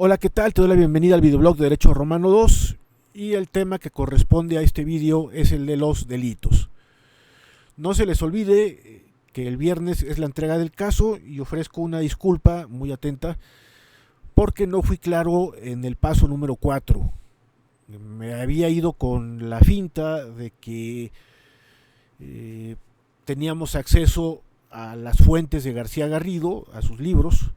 Hola, ¿qué tal? Te doy la bienvenida al videoblog de Derecho Romano 2 y el tema que corresponde a este vídeo es el de los delitos. No se les olvide que el viernes es la entrega del caso y ofrezco una disculpa muy atenta porque no fui claro en el paso número 4. Me había ido con la finta de que teníamos acceso a las fuentes de García Garrido, a sus libros,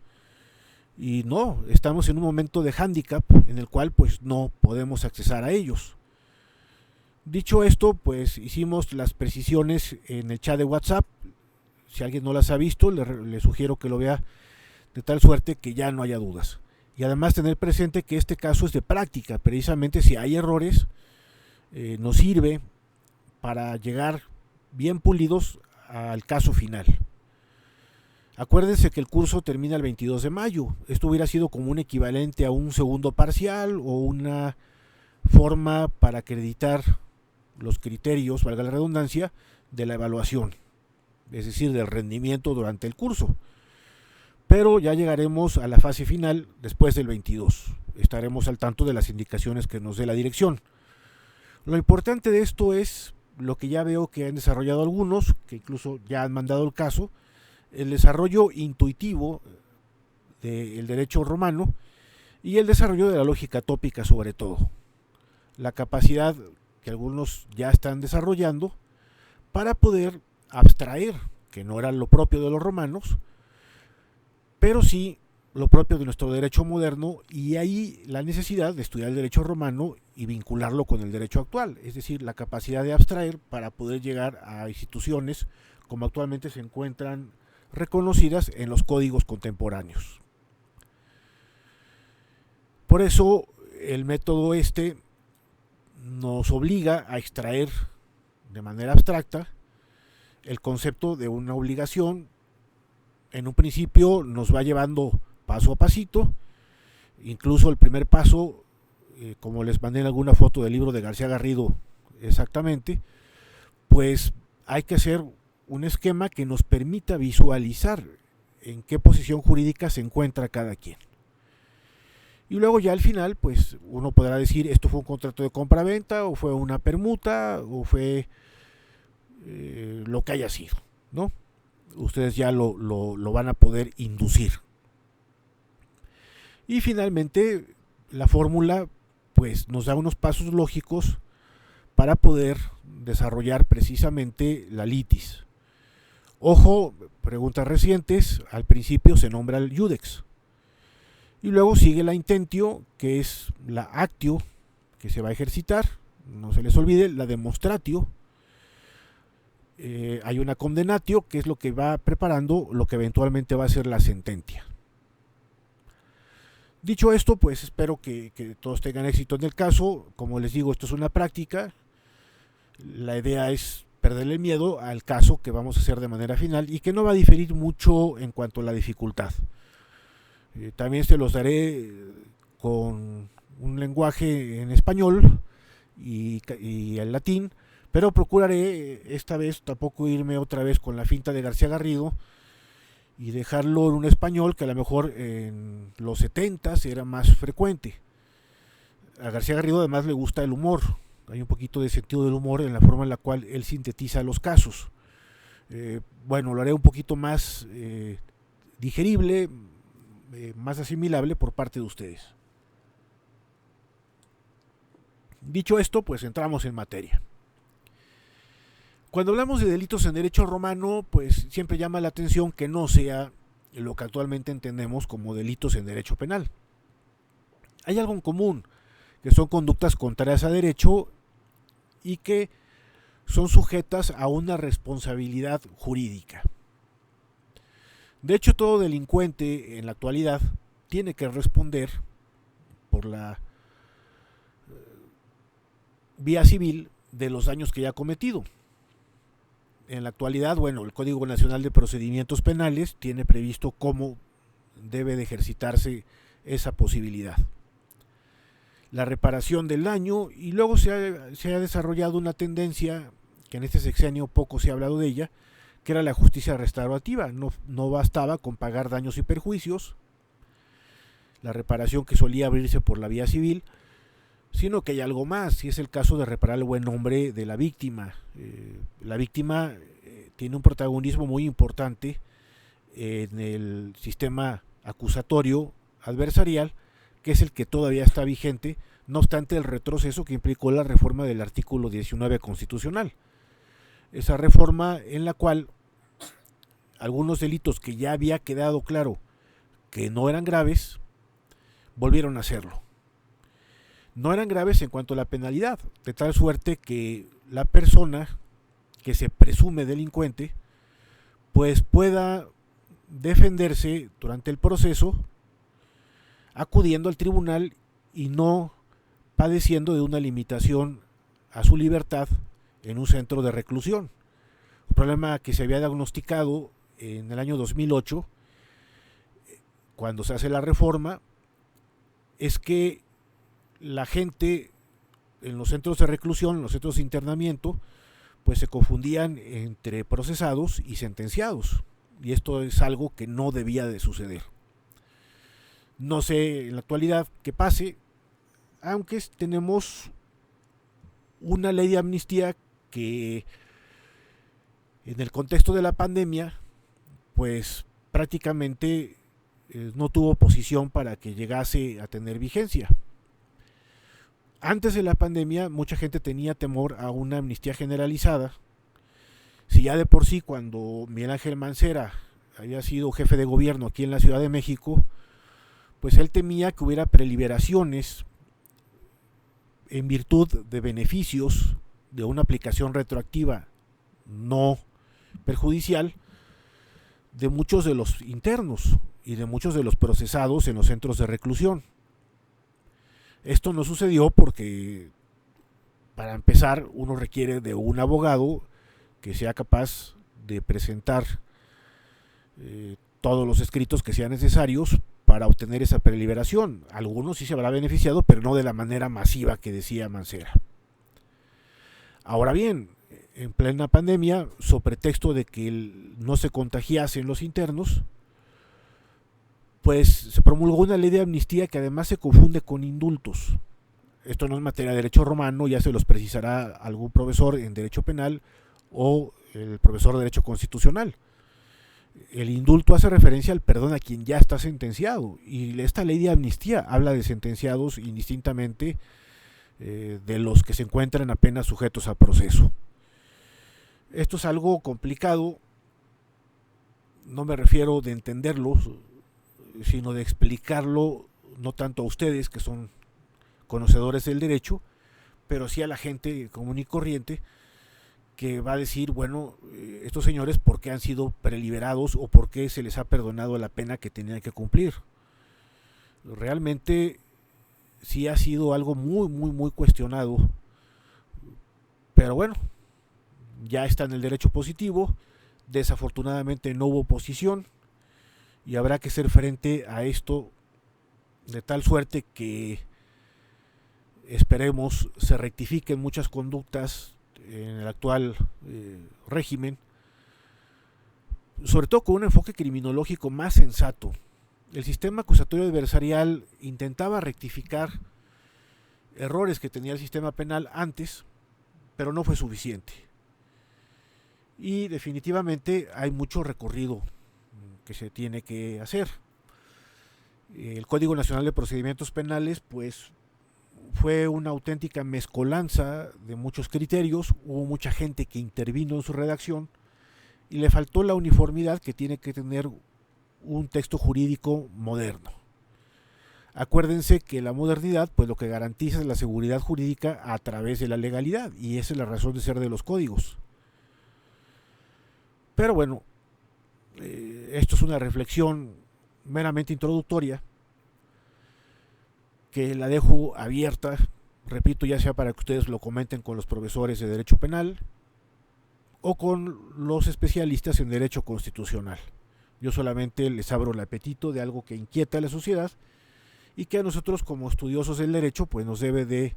y no, estamos en un momento de hándicap en el cual pues no podemos accesar a ellos. Dicho esto, pues hicimos las precisiones en el chat de WhatsApp. Si alguien no las ha visto, le sugiero que lo vea de tal suerte que ya no haya dudas. Y además tener presente que este caso es de práctica, precisamente si hay errores, nos sirve para llegar bien pulidos al caso final. Acuérdense que el curso termina el 22 de mayo. Esto hubiera sido como un equivalente a un segundo parcial o una forma para acreditar los criterios, valga la redundancia, de la evaluación, es decir, del rendimiento durante el curso. Pero ya llegaremos a la fase final después del 22. Estaremos al tanto de las indicaciones que nos dé la dirección. Lo importante de esto es lo que ya veo que han desarrollado algunos, que incluso ya han mandado el caso, el desarrollo intuitivo del derecho romano y el desarrollo de la lógica tópica sobre todo. La capacidad que algunos ya están desarrollando para poder abstraer, que no era lo propio de los romanos, pero sí lo propio de nuestro derecho moderno, y ahí la necesidad de estudiar el derecho romano y vincularlo con el derecho actual, es decir, la capacidad de abstraer para poder llegar a instituciones como actualmente se encuentran reconocidas en los códigos contemporáneos. Por eso el método este nos obliga a extraer de manera abstracta el concepto de una obligación. En un principio nos va llevando paso a pasito, incluso el primer paso, como les mandé en alguna foto del libro de García Garrido exactamente, pues hay que hacer un esquema que nos permita visualizar en qué posición jurídica se encuentra cada quien. Y luego ya al final, pues uno podrá decir, esto fue un contrato de compra-venta, o fue una permuta, o fue lo que haya sido, ¿no? Ustedes ya lo van a poder inducir. Y finalmente, la fórmula pues nos da unos pasos lógicos para poder desarrollar precisamente la litis. Ojo, preguntas recientes, al principio se nombra el iudex. Y luego sigue la intentio, que es la actio, que se va a ejercitar. No se les olvide la demonstratio. Hay una condenatio, que es lo que va preparando lo que eventualmente va a ser la sentencia. Dicho esto, pues espero que todos tengan éxito en el caso. Como les digo, esto es una práctica. La idea es perderle el miedo al caso que vamos a hacer de manera final y que no va a diferir mucho en cuanto a la dificultad. También se los daré con un lenguaje en español y el latín, pero procuraré esta vez tampoco irme otra vez con la finta de García Garrido y dejarlo en un español que a lo mejor en los 70s era más frecuente. A García Garrido además le gusta el humor, hay un poquito de sentido del humor en la forma en la cual él sintetiza los casos. Bueno, lo haré un poquito más digerible, más asimilable por parte de ustedes. Dicho esto, pues entramos en materia. Cuando hablamos de delitos en derecho romano, pues siempre llama la atención que no sea lo que actualmente entendemos como delitos en derecho penal. Hay algo en común, que son conductas contrarias a derecho y que son sujetas a una responsabilidad jurídica. De hecho, todo delincuente en la actualidad tiene que responder por la vía civil de los daños que ya ha cometido. En la actualidad, bueno, el Código Nacional de Procedimientos Penales tiene previsto cómo debe de ejercitarse esa posibilidad. La reparación del daño, y luego se ha desarrollado una tendencia, que en este sexenio poco se ha hablado de ella, que era la justicia restaurativa. No bastaba con pagar daños y perjuicios. la reparación que solía abrirse por la vía civil, sino que hay algo más, y es el caso de reparar el buen nombre de la víctima. La víctima tiene un protagonismo muy importante en el sistema acusatorio adversarial, que es el que todavía está vigente, no obstante el retroceso que implicó la reforma del artículo 19 constitucional. Esa reforma en la cual algunos delitos que ya había quedado claro que no eran graves, volvieron a hacerlo. No eran graves en cuanto a la penalidad, de tal suerte que la persona que se presume delincuente pues pueda defenderse durante el proceso acudiendo al tribunal y no padeciendo de una limitación a su libertad en un centro de reclusión. Un problema que se había diagnosticado en el año 2008, cuando se hace la reforma, es que la gente en los centros de reclusión, en los centros de internamiento, pues se confundían entre procesados y sentenciados. Y esto es algo que no debía de suceder. No sé en la actualidad qué pase, aunque tenemos una ley de amnistía que en el contexto de la pandemia, pues prácticamente no tuvo oposición para que llegase a tener vigencia. Antes de la pandemia, mucha gente tenía temor a una amnistía generalizada. Si ya de por sí, cuando Miguel Ángel Mancera había sido jefe de gobierno aquí en la Ciudad de México, pues él temía que hubiera preliberaciones en virtud de beneficios de una aplicación retroactiva no perjudicial de muchos de los internos y de muchos de los procesados en los centros de reclusión. Esto no sucedió porque, para empezar, uno requiere de un abogado que sea capaz de presentar todos los escritos que sean necesarios para obtener esa preliberación. Algunos sí se habrá beneficiado, pero no de la manera masiva que decía Mancera. Ahora bien, en plena pandemia, sobre pretexto de que no se contagiasen los internos, pues se promulgó una ley de amnistía que además se confunde con indultos. Esto no es materia de derecho romano, ya se los precisará algún profesor en derecho penal o el profesor de derecho constitucional. El indulto hace referencia al perdón a quien ya está sentenciado, y esta ley de amnistía habla de sentenciados indistintamente de los que se encuentran apenas sujetos a proceso. Esto es algo complicado, no me refiero de entenderlo, sino de explicarlo no tanto a ustedes que son conocedores del derecho, pero sí a la gente común y corriente que va a decir, bueno, estos señores ¿por qué han sido preliberados o por qué se les ha perdonado la pena que tenían que cumplir? Realmente sí ha sido algo muy cuestionado, pero bueno, ya está en el derecho positivo, desafortunadamente no hubo oposición y habrá que hacer frente a esto de tal suerte que esperemos se rectifiquen muchas conductas en el actual régimen, sobre todo con un enfoque criminológico más sensato. El sistema acusatorio adversarial intentaba rectificar errores que tenía el sistema penal antes, pero no fue suficiente. Y definitivamente hay mucho recorrido que se tiene que hacer. El Código Nacional de Procedimientos Penales, pues, fue una auténtica mezcolanza de muchos criterios, hubo mucha gente que intervino en su redacción y le faltó la uniformidad que tiene que tener un texto jurídico moderno. Acuérdense que la modernidad, pues lo que garantiza es la seguridad jurídica a través de la legalidad, y esa es la razón de ser de los códigos. Pero bueno, esto es una reflexión meramente introductoria que la dejo abierta, repito, ya sea para que ustedes lo comenten con los profesores de Derecho Penal o con los especialistas en Derecho Constitucional. Yo solamente les abro el apetito de algo que inquieta a la sociedad y que a nosotros como estudiosos del derecho pues nos debe de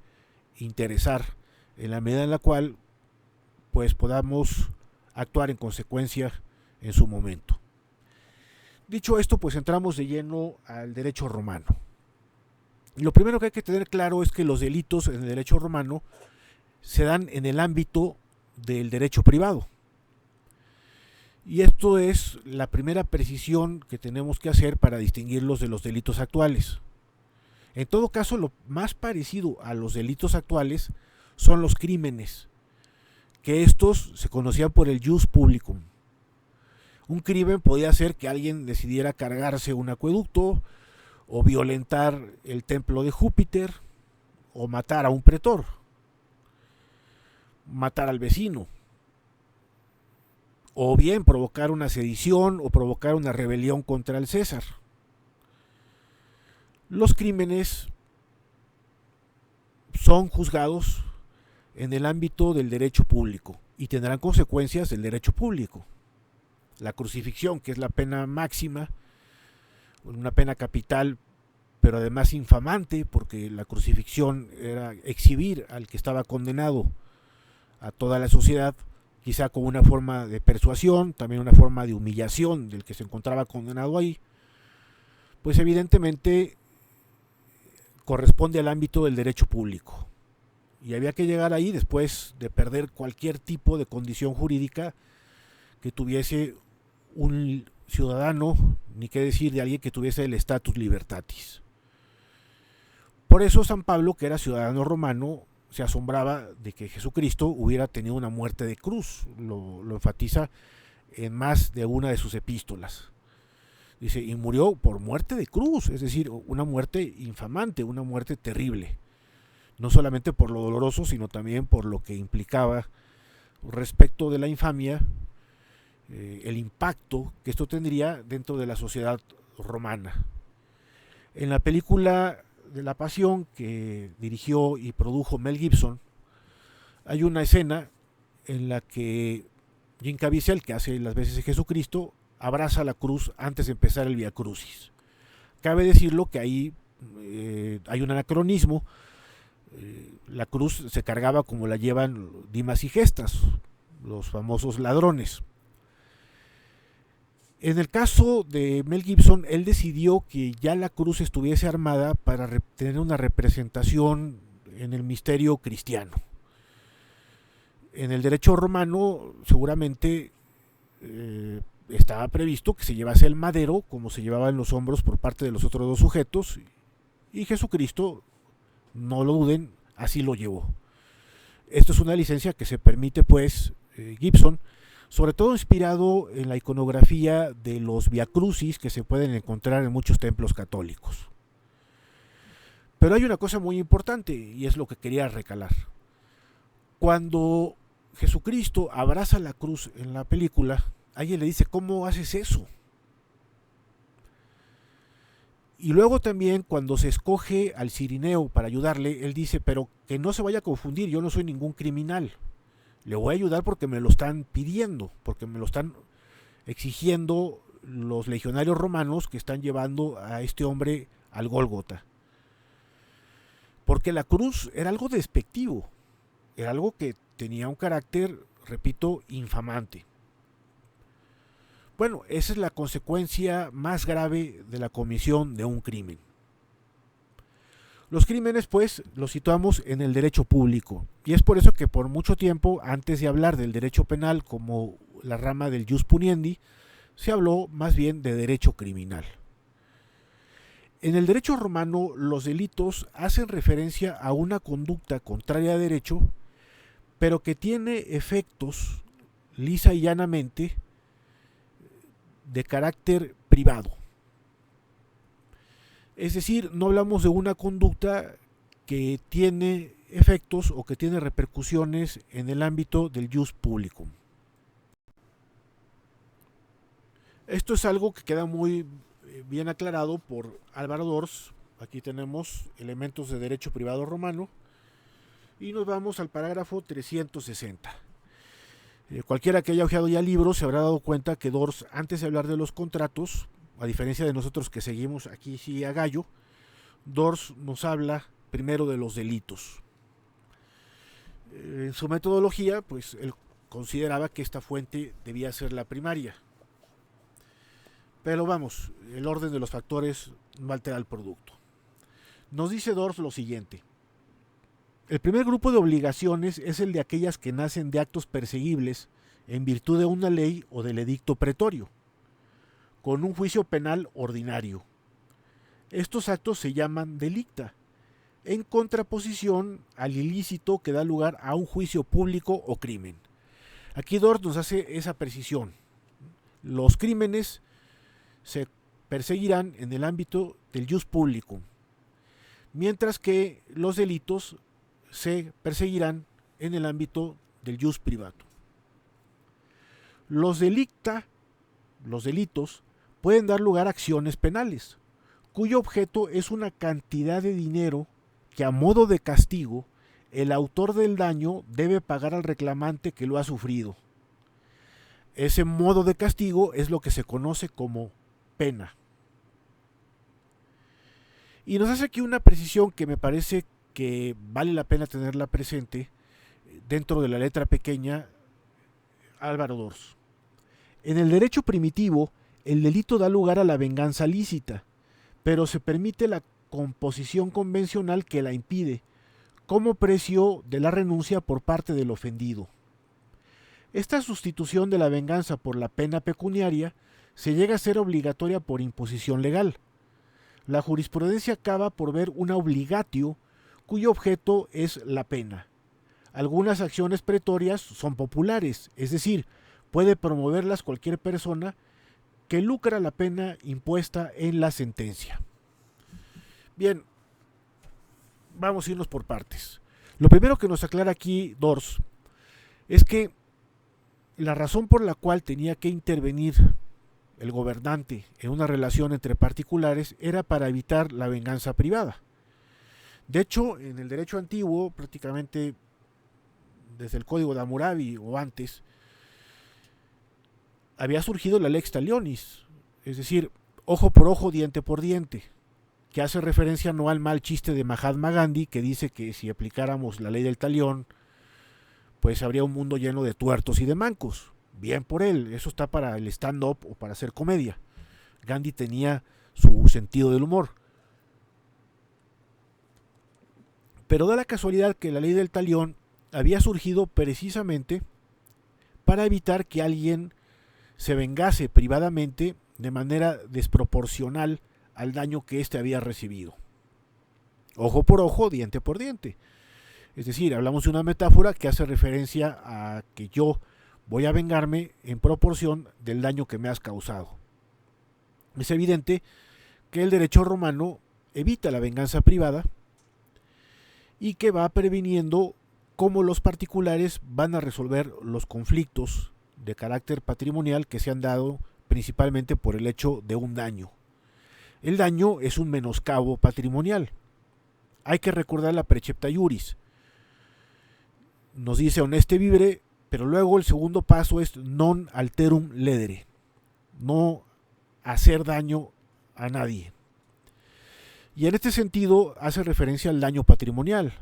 interesar en la medida en la cual pues podamos actuar en consecuencia en su momento. Dicho esto, pues entramos de lleno al derecho romano. Lo primero que hay que tener claro es que los delitos en el derecho romano se dan en el ámbito del derecho privado. Y esto es la primera precisión que tenemos que hacer para distinguirlos de los delitos actuales. En todo caso, lo más parecido a los delitos actuales son los crímenes, que estos se conocían por el jus publicum. Un crimen podía ser que alguien decidiera cargarse un acueducto, o violentar el templo de Júpiter, o matar a un pretor, matar al vecino, o bien provocar una sedición o provocar una rebelión contra el César. Los crímenes son juzgados en el ámbito del derecho público y tendrán consecuencias del derecho público. La crucifixión, que es la pena máxima, una pena capital, pero además infamante, porque la crucifixión era exhibir al que estaba condenado a toda la sociedad, quizá como una forma de persuasión, también una forma de humillación del que se encontraba condenado ahí, pues evidentemente corresponde al ámbito del derecho público. Y había que llegar ahí después de perder cualquier tipo de condición jurídica que tuviese un ciudadano, ni qué decir de alguien que tuviese el status libertatis. Por eso San Pablo, que era ciudadano romano, se asombraba de que Jesucristo hubiera tenido una muerte de cruz. Lo enfatiza en más de una de sus epístolas. Dice, y murió por muerte de cruz, es decir, una muerte infamante, una muerte terrible. No solamente por lo doloroso, sino también por lo que implicaba respecto de la infamia, el impacto que esto tendría dentro de la sociedad romana. En la película de La Pasión, que dirigió y produjo Mel Gibson, hay una escena en la que Jim Caviezel, que hace las veces de Jesucristo, abraza la cruz antes de empezar el Via Crucis. Cabe decirlo que ahí hay un anacronismo. La cruz se cargaba como la llevan Dimas y Gestas, los famosos ladrones. En el caso de Mel Gibson, él decidió que ya la cruz estuviese armada para tener una representación en el misterio cristiano. En el derecho romano seguramente estaba previsto que se llevase el madero como se llevaba en los hombros por parte de los otros dos sujetos, y Jesucristo, no lo duden, así lo llevó. Esto es una licencia que se permite pues Gibson, sobre todo inspirado en la iconografía de los Via Crucis que se pueden encontrar en muchos templos católicos. Pero hay una cosa muy importante, y es lo que quería recalar. Cuando Jesucristo abraza la cruz en la película, alguien le dice, ¿cómo haces eso? Y luego también cuando se escoge al cirineo para ayudarle, él dice, pero que no se vaya a confundir, yo no soy ningún criminal. Le voy a ayudar porque me lo están pidiendo, porque me lo están exigiendo los legionarios romanos que están llevando a este hombre al Gólgota. Porque la cruz era algo despectivo, era algo que tenía un carácter, repito, infamante. Bueno, esa es la consecuencia más grave de la comisión de un crimen. Los crímenes, pues, los situamos en el derecho público, y es por eso que por mucho tiempo, antes de hablar del derecho penal como la rama del jus puniendi, se habló más bien de derecho criminal. En el derecho romano, los delitos hacen referencia a una conducta contraria a derecho, pero que tiene efectos lisa y llanamente de carácter privado. Es decir, no hablamos de una conducta que tiene efectos o que tiene repercusiones en el ámbito del jus publicum. Esto es algo que queda muy bien aclarado por Álvaro Dors. Aquí tenemos elementos de derecho privado romano y nos vamos al parágrafo 360. Cualquiera que haya hojeado ya libros se habrá dado cuenta que Dors, antes de hablar de los contratos, a diferencia de nosotros que seguimos aquí sí a gallo, Dors nos habla primero de los delitos. En su metodología, pues él consideraba que esta fuente debía ser la primaria. Pero vamos, el orden de los factores no altera el producto. Nos dice Dors lo siguiente. El primer grupo de obligaciones es el de aquellas que nacen de actos perseguibles en virtud de una ley o del edicto pretorio, con un juicio penal ordinario. Estos actos se llaman delicta, en contraposición al ilícito que da lugar a un juicio público o crimen. Aquí Dors nos hace esa precisión. Los crímenes se perseguirán en el ámbito del jus publicum, mientras que los delitos se perseguirán en el ámbito del jus privatum. Los delicta, los delitos, pueden dar lugar a acciones penales, cuyo objeto es una cantidad de dinero que a modo de castigo el autor del daño debe pagar al reclamante que lo ha sufrido. Ese modo de castigo es lo que se conoce como pena. Y nos hace aquí una precisión que me parece que vale la pena tenerla presente dentro de la letra pequeña Álvaro Dors. En el derecho primitivo, el delito da lugar a la venganza lícita, pero se permite la composición convencional que la impide, como precio de la renuncia por parte del ofendido. Esta sustitución de la venganza por la pena pecuniaria se llega a ser obligatoria por imposición legal. La jurisprudencia acaba por ver una obligatio cuyo objeto es la pena. Algunas acciones pretorias son populares, es decir, puede promoverlas cualquier persona que lucra la pena impuesta en la sentencia. Bien, vamos a irnos por partes. Lo primero que nos aclara aquí Dors es que la razón por la cual tenía que intervenir el gobernante en una relación entre particulares era para evitar la venganza privada. De hecho, en el derecho antiguo, prácticamente desde el Código de Hammurabi o antes, había surgido la lex talionis, es decir, ojo por ojo, diente por diente, que hace referencia no al mal chiste de Mahatma Gandhi, que dice que si aplicáramos la ley del talión, pues habría un mundo lleno de tuertos y de mancos. Bien por él, eso está para el stand-up o para hacer comedia. Gandhi tenía su sentido del humor. Pero da la casualidad que la ley del talión había surgido precisamente para evitar que alguien se vengase privadamente de manera desproporcional al daño que éste había recibido. Ojo por ojo, diente por diente. Es decir, hablamos de una metáfora que hace referencia a que yo voy a vengarme en proporción del daño que me has causado. Es evidente que el derecho romano evita la venganza privada y que va previniendo cómo los particulares van a resolver los conflictos de carácter patrimonial que se han dado principalmente por el hecho de un daño. El daño es un menoscabo patrimonial. Hay que recordar la precepta iuris. Nos dice honeste vivere, pero luego el segundo paso es non alterum ledere, no hacer daño a nadie. Y en este sentido hace referencia al daño patrimonial,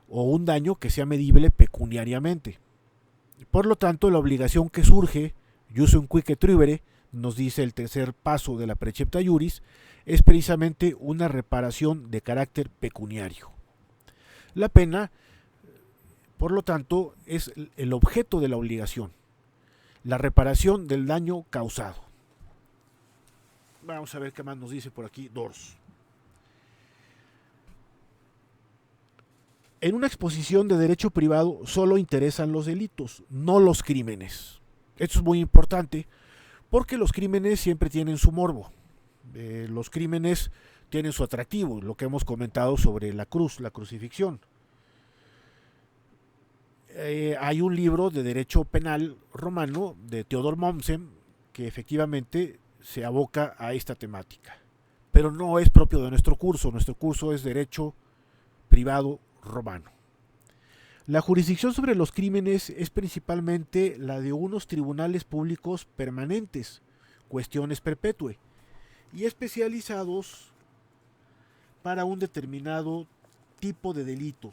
o un daño que sea medible pecuniariamente. Por lo tanto, la obligación que surge, iusum cuique truibere, nos dice el tercer paso de la precepta iuris, es precisamente una reparación de carácter pecuniario. La pena, por lo tanto, es el objeto de la obligación, la reparación del daño causado. Vamos a ver qué más nos dice por aquí Dors. En una exposición de derecho privado solo interesan los delitos, no los crímenes. Esto es muy importante porque los crímenes siempre tienen su morbo. Los crímenes tienen su atractivo, lo que hemos comentado sobre la cruz, la crucifixión. Hay un libro de derecho penal romano de Theodor Mommsen que efectivamente se aboca a esta temática, pero no es propio de nuestro curso. Nuestro curso es derecho privado romano. La jurisdicción sobre los crímenes es principalmente la de unos tribunales públicos permanentes, cuestiones perpetue, y especializados para un determinado tipo de delito.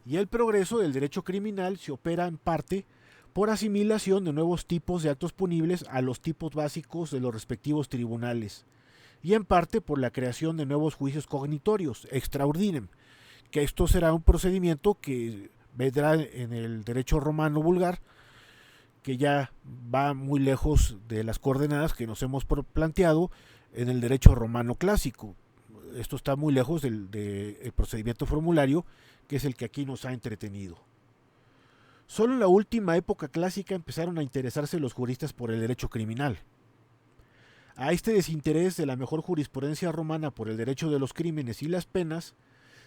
Y el progreso del derecho criminal se opera en parte por asimilación de nuevos tipos de actos punibles a los tipos básicos de los respectivos tribunales, y en parte por la creación de nuevos juicios cognitorios, extra ordinem, que esto será un procedimiento que vendrá en el derecho romano vulgar, que ya va muy lejos de las coordenadas que nos hemos planteado en el derecho romano clásico. Esto está muy lejos del procedimiento formulario, que es el que aquí nos ha entretenido. Solo en la última época clásica empezaron a interesarse los juristas por el derecho criminal. A este desinterés de la mejor jurisprudencia romana por el derecho de los crímenes y las penas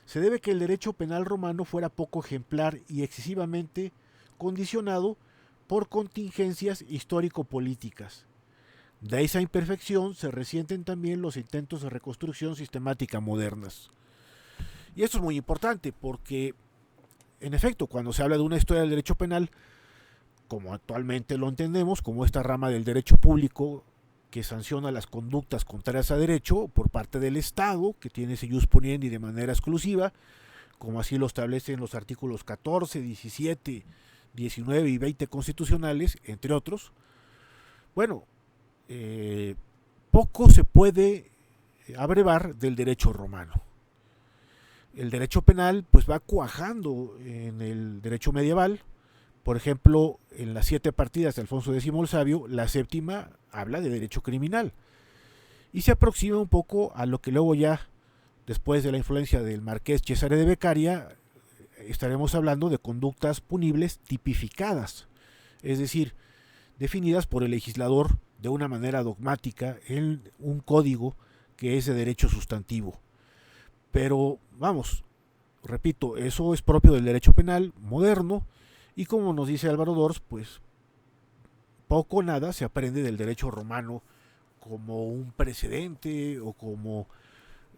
se debe que el derecho penal romano fuera poco ejemplar y excesivamente condicionado por contingencias histórico-políticas. De esa imperfección se resienten también los intentos de reconstrucción sistemática modernas. Y esto es muy importante porque, en efecto, cuando se habla de una historia del derecho penal, como actualmente lo entendemos, como esta rama del derecho público que sanciona las conductas contrarias a derecho por parte del Estado, que tiene ese jus poniendi de manera exclusiva, como así lo establecen los artículos 14, 17, 19 y 20 constitucionales, entre otros. Bueno, poco se puede abrevar del derecho romano. El derecho penal pues va cuajando en el derecho medieval. Por ejemplo, en las 7 partidas de Alfonso X el Sabio, la séptima habla de derecho criminal y se aproxima un poco a lo que luego ya, después de la influencia del marqués Cesare de Beccaria, estaremos hablando de conductas punibles tipificadas, es decir, definidas por el legislador de una manera dogmática en un código que es de derecho sustantivo. Pero vamos, repito, eso es propio del derecho penal moderno y como nos dice Álvaro Dors, pues poco o nada se aprende del derecho romano como un precedente o como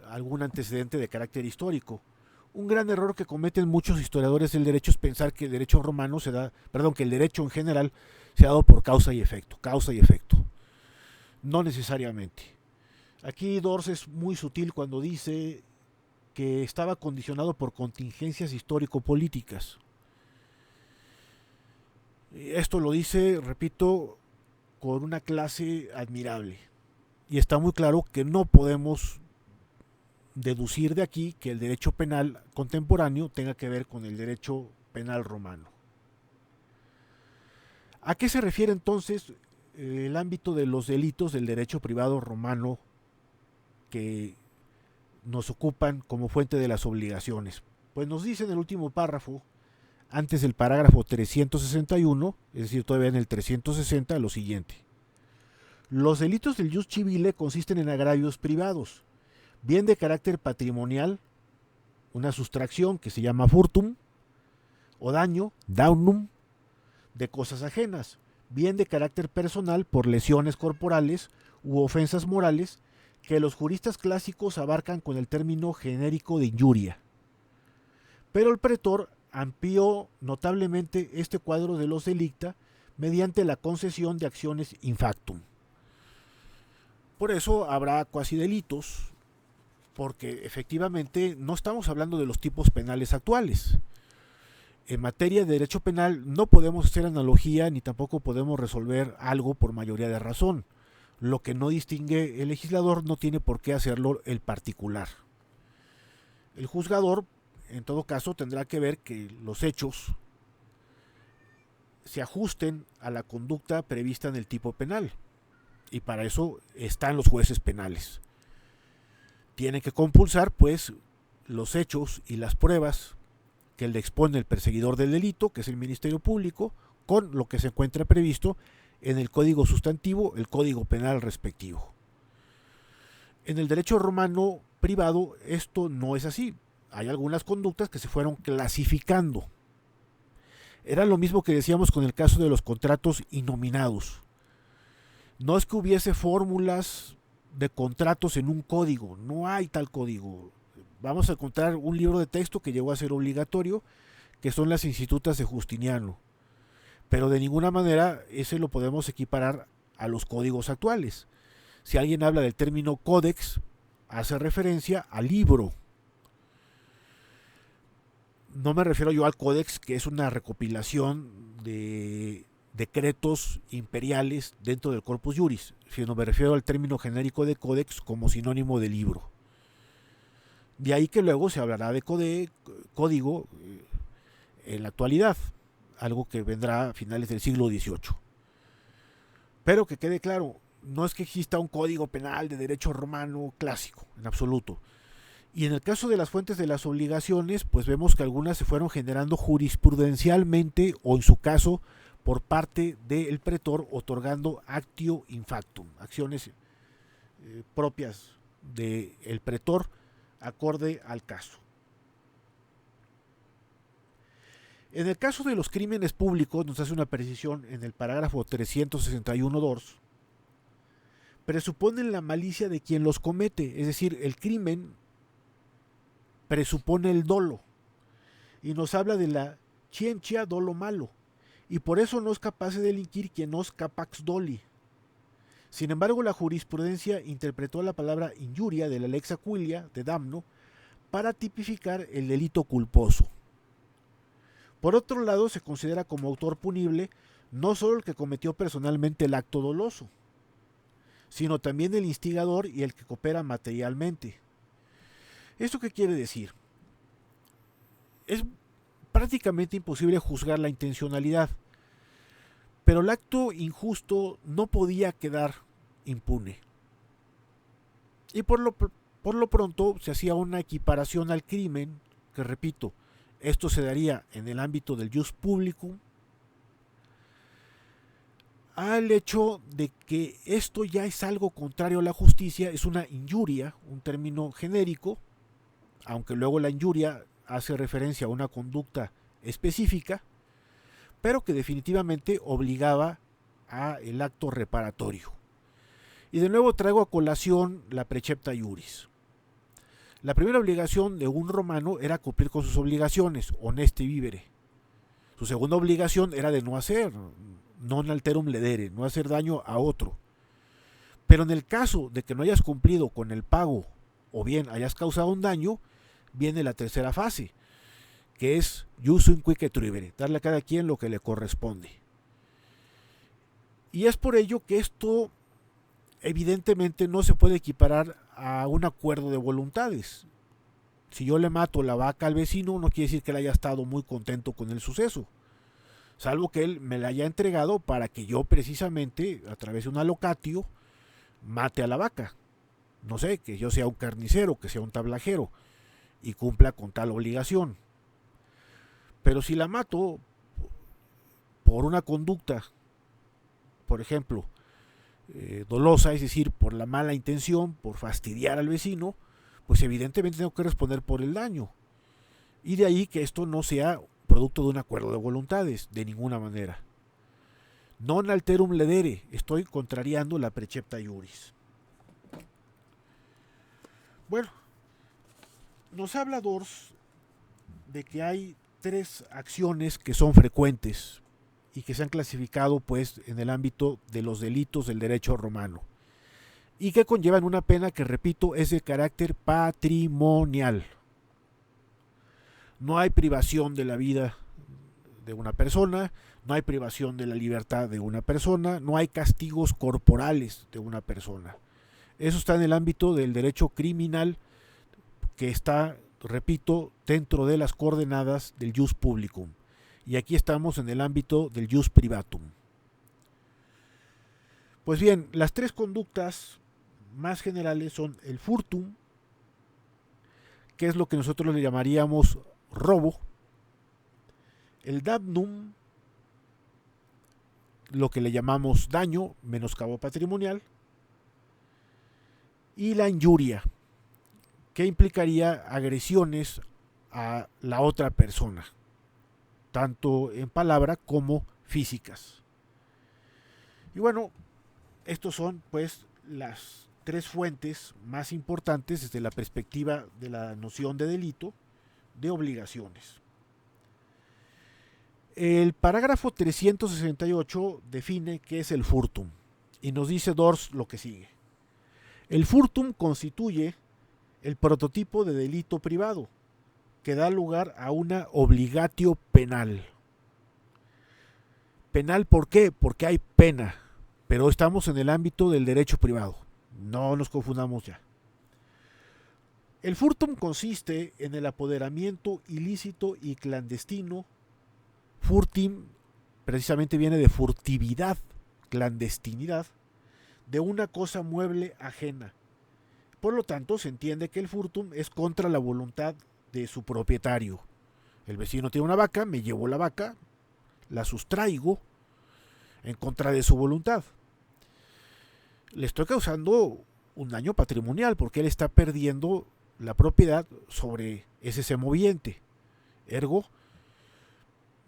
algún antecedente de carácter histórico. Un gran error que cometen muchos historiadores del derecho es pensar que el derecho romano que el derecho en general se ha dado por causa y efecto. No necesariamente. Aquí Dors es muy sutil cuando dice que estaba condicionado por contingencias histórico-políticas. Esto lo dice, repito, con una clase admirable. Y está muy claro que no podemos deducir de aquí que el derecho penal contemporáneo tenga que ver con el derecho penal romano. ¿A qué se refiere entonces el ámbito de los delitos del derecho privado romano que nos ocupan como fuente de las obligaciones? Pues nos dice en el último párrafo, antes del parágrafo 361, es decir, todavía en el 360, lo siguiente. Los delitos del jus civile consisten en agravios privados, bien de carácter patrimonial, una sustracción que se llama furtum, o daño, daunum, de cosas ajenas, bien de carácter personal por lesiones corporales u ofensas morales que los juristas clásicos abarcan con el término genérico de injuria. Pero el pretor amplió notablemente este cuadro de los delicta mediante la concesión de acciones in factum. Por eso habrá cuasi delitos, porque efectivamente no estamos hablando de los tipos penales actuales. En materia de derecho penal no podemos hacer analogía ni tampoco podemos resolver algo por mayoría de razón. Lo que no distingue el legislador no tiene por qué hacerlo el particular. El juzgador, en todo caso, tendrá que ver que los hechos se ajusten a la conducta prevista en el tipo penal. Y para eso están los jueces penales. Tienen que compulsar, pues, los hechos y las pruebas que le expone el perseguidor del delito, que es el Ministerio Público, con lo que se encuentra previsto en el código sustantivo, el código penal respectivo. En el derecho romano privado esto no es así. Hay algunas conductas que se fueron clasificando. Era lo mismo que decíamos con el caso de los contratos innominados. No es que hubiese fórmulas de contratos en un código, no hay tal código. Vamos a encontrar un libro de texto que llegó a ser obligatorio, que son las Institutas de Justiniano. Pero de ninguna manera ese lo podemos equiparar a los códigos actuales. Si alguien habla del término códex, hace referencia al libro. No me refiero yo al códex, que es una recopilación de decretos imperiales dentro del corpus juris, sino me refiero al término genérico de códex como sinónimo de libro. De ahí que luego se hablará de código en la actualidad, algo que vendrá a finales del siglo XVIII. Pero que quede claro, no es que exista un código penal de derecho romano clásico, en absoluto. Y en el caso de las fuentes de las obligaciones, pues vemos que algunas se fueron generando jurisprudencialmente o en su caso por parte del pretor otorgando actio in factum, acciones propias del pretor acorde al caso. En el caso de los crímenes públicos, nos hace una precisión en el parágrafo 361 dors, presuponen la malicia de quien los comete, es decir, el crimen presupone el dolo, y nos habla de la scientia dolo malo, y por eso no es capaz de delinquir quien nos capax doli. Sin embargo, la jurisprudencia interpretó la palabra injuria de la lex aquilia de damno para tipificar el delito culposo. Por otro lado, se considera como autor punible no solo el que cometió personalmente el acto doloso, sino también el instigador y el que coopera materialmente. ¿Esto qué quiere decir? Es prácticamente imposible juzgar la intencionalidad, pero el acto injusto no podía quedar impune. Y por lo pronto se hacía una equiparación al crimen, que repito, esto se daría en el ámbito del jus publicum, al hecho de que esto ya es algo contrario a la justicia, es una injuria, un término genérico, aunque luego la injuria hace referencia a una conducta específica, pero que definitivamente obligaba a el acto reparatorio. Y de nuevo traigo a colación la precepta iuris. La primera obligación de un romano era cumplir con sus obligaciones, honeste vivere. Su segunda obligación era de no hacer, non alterum ledere, no hacer daño a otro. Pero en el caso de que no hayas cumplido con el pago o bien hayas causado un daño, viene la tercera fase, que es jus in quique truibere, darle a cada quien lo que le corresponde. Y es por ello que esto evidentemente no se puede equiparar a un acuerdo de voluntades. Si yo le mato la vaca al vecino, no quiere decir que él haya estado muy contento con el suceso, salvo que él me la haya entregado para que yo precisamente, a través de una locatio, mate a la vaca. No sé, que yo sea un carnicero, que sea un tablajero, y cumpla con tal obligación. Pero si la mato por una conducta, por ejemplo, dolosa, es decir, por la mala intención, por fastidiar al vecino, pues evidentemente tengo que responder por el daño. Y de ahí que esto no sea producto de un acuerdo de voluntades, de ninguna manera. Non alterum ledere, estoy contrariando la precepta iuris. Bueno, nos habla Dors de que hay tres acciones que son frecuentes y que se han clasificado pues en el ámbito de los delitos del derecho romano y que conllevan una pena que, repito, es de carácter patrimonial. No hay privación de la vida de una persona, no hay privación de la libertad de una persona, no hay castigos corporales de una persona. Eso está en el ámbito del derecho criminal, que está, repito, dentro de las coordenadas del jus publicum. Y aquí estamos en el ámbito del jus privatum. Pues bien, las tres conductas más generales son el furtum, que es lo que nosotros le llamaríamos robo, el damnum, lo que le llamamos daño, menoscabo patrimonial, y la injuria, que implicaría agresiones a la otra persona, tanto en palabra como físicas. Y bueno, estos son pues las tres fuentes más importantes desde la perspectiva de la noción de delito, de obligaciones. El parágrafo 368 define qué es el furtum y nos dice Dors lo que sigue. El furtum constituye el prototipo de delito privado que da lugar a una obligatio penal. Penal, ¿por qué? Porque hay pena, pero estamos en el ámbito del derecho privado. No nos confundamos ya. El furtum consiste en el apoderamiento ilícito y clandestino. Furtim precisamente viene de furtividad, clandestinidad, de una cosa mueble ajena. Por lo tanto, se entiende que el furtum es contra la voluntad de su propietario. El vecino tiene una vaca, me llevo la vaca, la sustraigo en contra de su voluntad. Le estoy causando un daño patrimonial porque él está perdiendo la propiedad sobre ese semoviente. Ergo,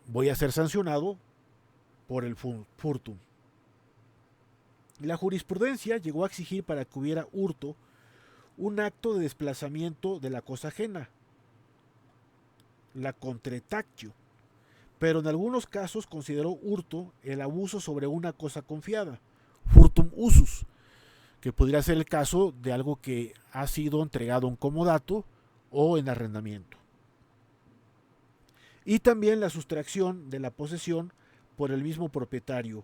voy a ser sancionado por el furtum. La jurisprudencia llegó a exigir para que hubiera hurto un acto de desplazamiento de la cosa ajena, la contretactio, pero en algunos casos consideró hurto el abuso sobre una cosa confiada, furtum usus, que podría ser el caso de algo que ha sido entregado en comodato o en arrendamiento. Y también la sustracción de la posesión por el mismo propietario,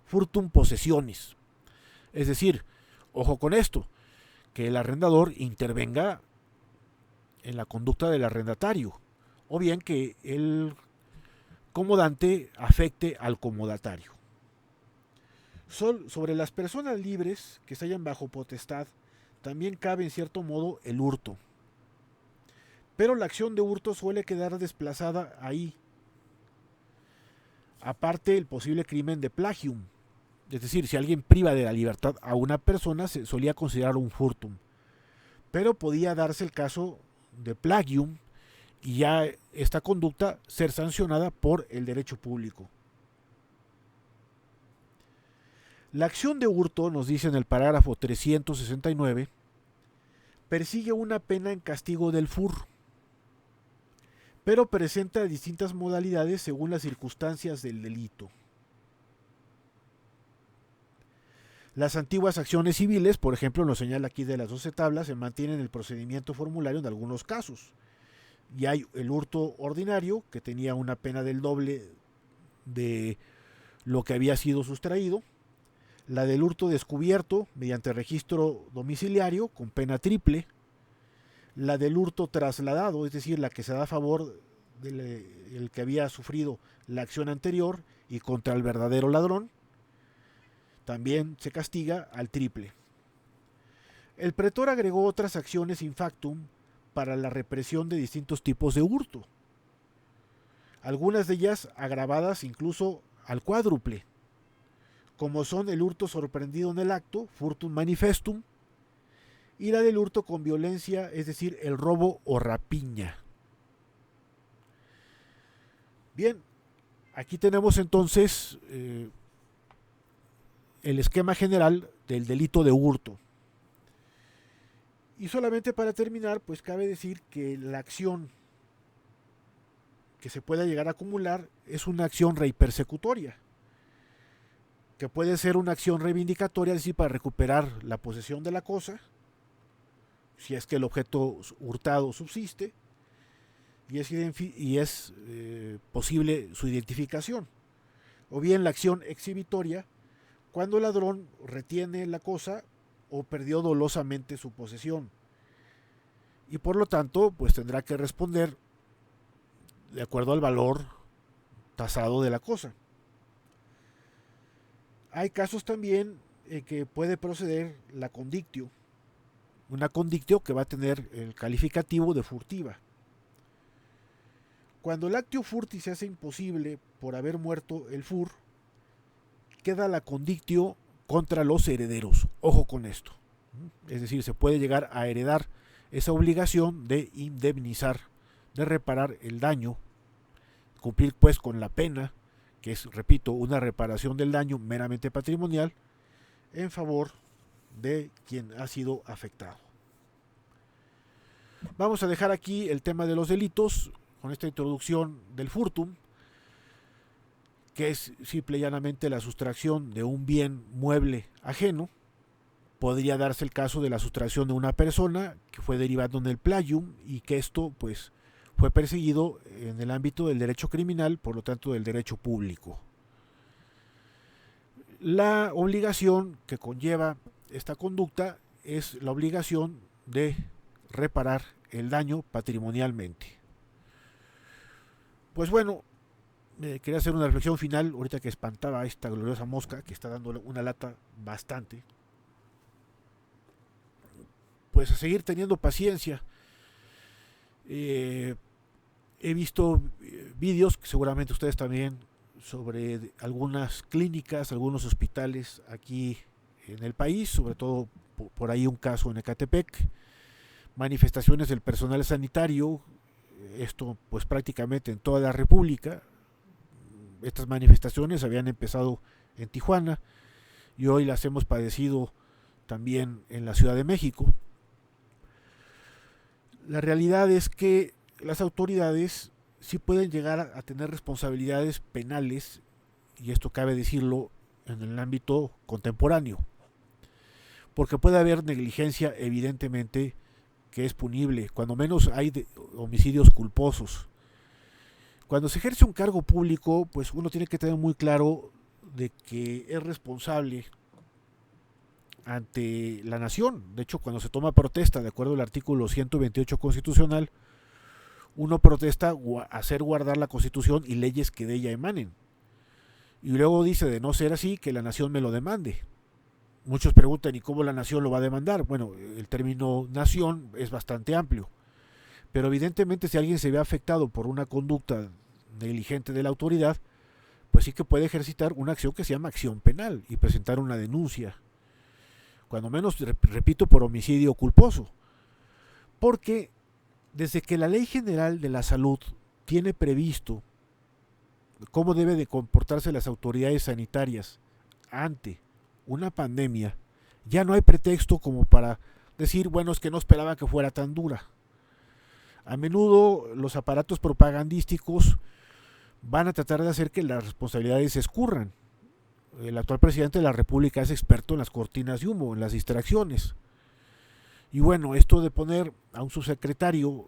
furtum possessionis. Es decir, ojo con esto, que el arrendador intervenga en la conducta del arrendatario, o bien que el comodante afecte al comodatario. Sobre las personas libres que se hallan bajo potestad, también cabe en cierto modo el hurto. Pero la acción de hurto suele quedar desplazada ahí. Aparte el posible crimen de plagium. Es decir, si alguien priva de la libertad a una persona, se solía considerar un furtum. Pero podía darse el caso de plagium y ya esta conducta ser sancionada por el derecho público. La acción de hurto, nos dice en el parágrafo 369, persigue una pena en castigo del fur, pero presenta distintas modalidades según las circunstancias del delito. Las antiguas acciones civiles, por ejemplo, lo señala aquí de las 12 tablas, se mantienen el procedimiento formulario en algunos casos. Y hay el hurto ordinario, que tenía una pena del doble de lo que había sido sustraído. La del hurto descubierto mediante registro domiciliario con pena triple. La del hurto trasladado, es decir, la que se da a favor del que había sufrido la acción anterior y contra el verdadero ladrón, también se castiga al triple. El pretor agregó otras acciones in factum para la represión de distintos tipos de hurto, algunas de ellas agravadas incluso al cuádruple, como son el hurto sorprendido en el acto, furtum manifestum, y la del hurto con violencia, es decir, el robo o rapiña. Bien, aquí tenemos entonces el esquema general del delito de hurto. Y solamente para terminar, pues cabe decir que la acción que se pueda llegar a acumular es una acción reipersecutoria, que puede ser una acción reivindicatoria, es decir, para recuperar la posesión de la cosa, si es que el objeto hurtado subsiste, y es posible su identificación. O bien la acción exhibitoria, cuando el ladrón retiene la cosa o perdió dolosamente su posesión. Y por lo tanto, pues tendrá que responder de acuerdo al valor tasado de la cosa. Hay casos también en que puede proceder la condictio, una condictio que va a tener el calificativo de furtiva. Cuando el actio furti se hace imposible por haber muerto el fur, queda la condictio contra los herederos. Ojo con esto. Es decir, se puede llegar a heredar esa obligación de indemnizar, de reparar el daño, cumplir pues con la pena, que es, repito, una reparación del daño meramente patrimonial, en favor de quien ha sido afectado. Vamos a dejar aquí el tema de los delitos, con esta introducción del furtum, que es simple y llanamente la sustracción de un bien mueble ajeno. Podría darse el caso de la sustracción de una persona que fue derivado en el plagium y que esto pues fue perseguido en el ámbito del derecho criminal, por lo tanto del derecho público. La obligación que conlleva esta conducta es la obligación de reparar el daño patrimonialmente. Pues bueno, quería hacer una reflexión final ahorita que espantaba a esta gloriosa mosca que está dando una lata bastante. Pues a seguir teniendo paciencia. He visto vídeos, que seguramente ustedes también, sobre algunas clínicas, algunos hospitales aquí en el país, sobre todo por ahí un caso en Ecatepec, manifestaciones del personal sanitario, esto pues prácticamente en toda la República. Estas manifestaciones habían empezado en Tijuana y hoy las hemos padecido también en la Ciudad de México. La realidad es que las autoridades sí pueden llegar a tener responsabilidades penales, y esto cabe decirlo en el ámbito contemporáneo, porque puede haber negligencia evidentemente que es punible, cuando menos hay homicidios culposos. Cuando se ejerce un cargo público, pues uno tiene que tener muy claro de que es responsable ante la nación. De hecho, cuando se toma protesta, de acuerdo al artículo 128 constitucional, uno protesta hacer guardar la Constitución y leyes que de ella emanen. Y luego dice, de no ser así, que la nación me lo demande. Muchos preguntan, ¿y cómo la nación lo va a demandar? Bueno, el término nación es bastante amplio, pero evidentemente si alguien se ve afectado por una conducta negligente de la autoridad, pues sí que puede ejercitar una acción que se llama acción penal y presentar una denuncia, cuando menos, repito, por homicidio culposo. Porque desde que la Ley General de la Salud tiene previsto cómo debe de comportarse las autoridades sanitarias ante una pandemia, ya no hay pretexto como para decir, bueno, es que no esperaba que fuera tan dura. A menudo los aparatos propagandísticos van a tratar de hacer que las responsabilidades se escurran. El actual presidente de la República es experto en las cortinas de humo, en las distracciones. Y bueno, esto de poner a un subsecretario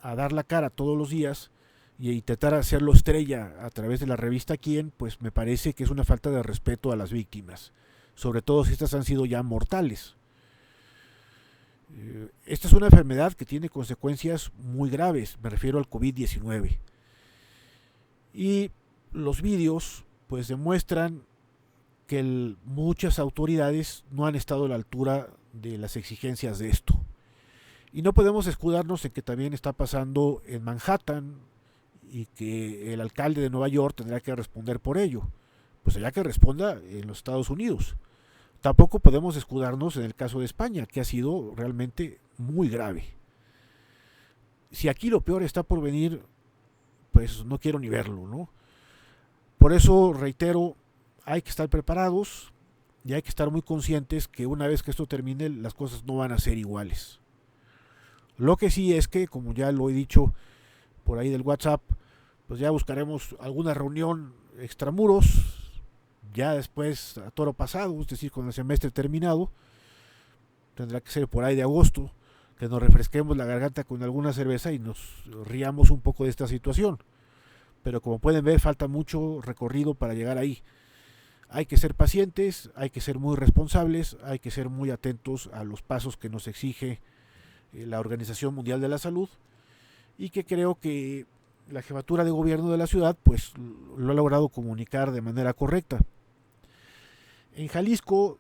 a dar la cara todos los días y intentar hacerlo estrella a través de la revista Quién, pues me parece que es una falta de respeto a las víctimas, sobre todo si estas han sido ya mortales. Esta es una enfermedad que tiene consecuencias muy graves, me refiero al COVID-19. Y los vídeos pues demuestran que muchas autoridades no han estado a la altura de las exigencias de esto. Y no podemos escudarnos en que también está pasando en Manhattan y que el alcalde de Nueva York tendrá que responder por ello. Pues allá que responda en los Estados Unidos. Tampoco podemos escudarnos en el caso de España, que ha sido realmente muy grave. Si aquí lo peor está por venir, pues no quiero ni verlo, ¿no? Por eso reitero, hay que estar preparados y hay que estar muy conscientes que una vez que esto termine, las cosas no van a ser iguales. Lo que sí es que, como ya lo he dicho por ahí del WhatsApp, pues ya buscaremos alguna reunión extramuros, ya después a toro pasado, es decir, con el semestre terminado. Tendrá que ser por ahí de agosto, que nos refresquemos la garganta con alguna cerveza y nos riamos un poco de esta situación. Pero como pueden ver, falta mucho recorrido para llegar ahí. Hay que ser pacientes, hay que ser muy responsables, hay que ser muy atentos a los pasos que nos exige la Organización Mundial de la Salud, y que creo que la jefatura de gobierno de la ciudad pues lo ha logrado comunicar de manera correcta. En Jalisco,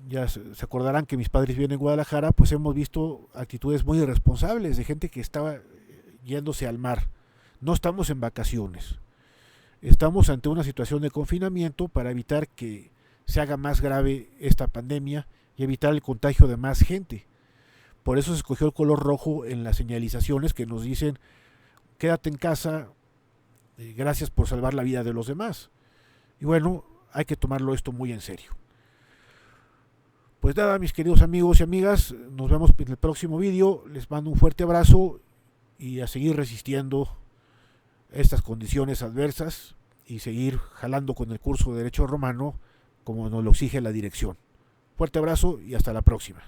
ya se acordarán que mis padres viven en Guadalajara, pues hemos visto actitudes muy irresponsables de gente que estaba yéndose al mar. No estamos en vacaciones, estamos ante una situación de confinamiento para evitar que se haga más grave esta pandemia y evitar el contagio de más gente. Por eso se escogió el color rojo en las señalizaciones que nos dicen quédate en casa, gracias por salvar la vida de los demás. Y bueno, hay que tomarlo esto muy en serio. Pues nada, mis queridos amigos y amigas, nos vemos en el próximo vídeo. Les mando un fuerte abrazo y a seguir resistiendo estas condiciones adversas y seguir jalando con el curso de Derecho Romano como nos lo exige la dirección. Fuerte abrazo y hasta la próxima.